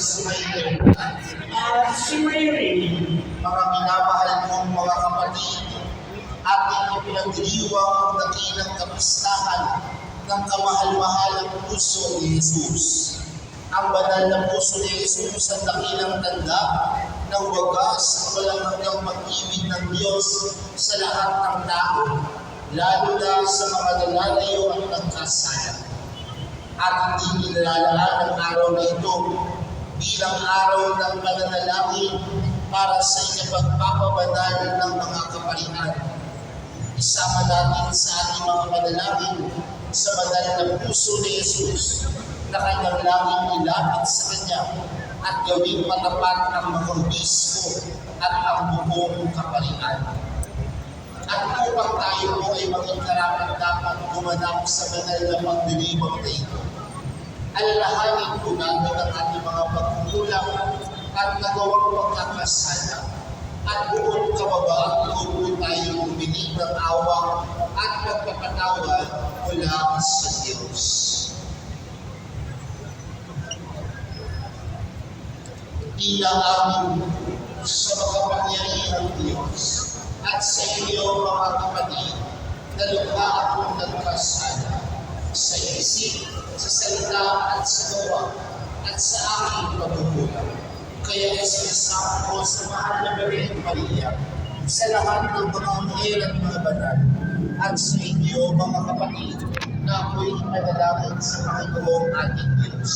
si Maylin at si Mayrin. Mga minamahal kong mga kapatid, ating ipinagdiriwang ang dakilang kapistahan ng kamahal-mahalang puso ni Jesus. Ang banal na puso ni Jesus ang dakilang tanda ng wagas at walang hanggang pag-ibig ng Diyos sa lahat ng tao, lalo na sa mga nalalayo at nagkasala. At hindi nilalaan ang araw na ito bilang araw ng pananalangin para sa ikapagpapabanal ng mga kaparian. Isama natin sa ating mga panalangin sa banal na puso ni Jesus na kanyang langing ilapit sa Kanya at gawing matapat ang mga obispo at ang buong kaparian. At upang tayo po ay maging karapat-dapat gumanap sa banal na pagdiriwang na ito, alalahanin po natin ang ating mga pagkukulang at nagawang pagkakasala. At buong kababaan po tayo humiling ng awa at pagpapatawad mula sa Diyos. Tila amin sa makapangyarihang Diyos at sa iyo mga kapatid na lukha akong nagkasala sa isip, sa salita at sa gawa at sa aking pagkukulang. Kaya isinasama ko sa mahal na Birhen Maria, sa lahat ng mga anghel at mga banal, at sa inyo mga kapatid na ako'y ipanalangin sa Panginoong ating Diyos.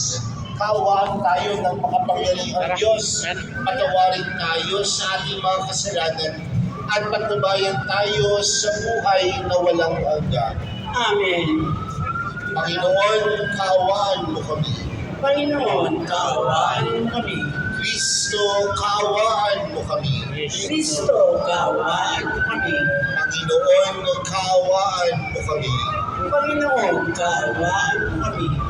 Kaawaan tayo ng makapangyarihang Diyos, patawarin tayo sa ating mga kasalanan, at patnubayan tayo sa buhay na walang hanggan. Amen. Panginoon, kaawaan mo kami. Panginoon, kaawaan mo kami. Kristo, kaawaan mo kami. Kristo, kaawaan mo kami. Panginoon, kaawaan mo kami. Panginoon, kaawaan mo kami.